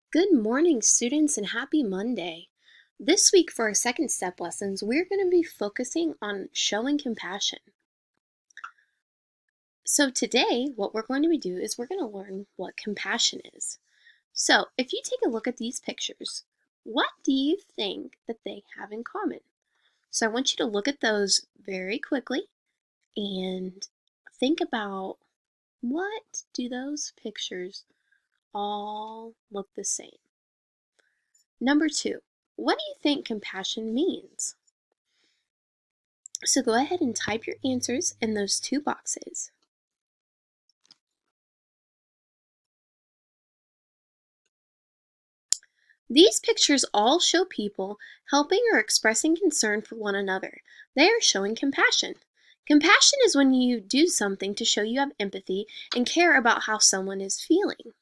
Good morning, students, and happy Monday. This week, for our second step lessons, we're going to be focusing on showing compassion. So, today, what we're going to do is we're going to learn what compassion is. So, if you take a look at these pictures, what do you think that they have in common? So, I want you to look at those very quickly and think about what do those pictures all look the same? Number two, what do you think compassion means? So go ahead and type your answers in those two boxes. These pictures all show people helping or expressing concern for one another. They are showing compassion. Compassion is when you do something to show you have empathy and care about how someone is feeling.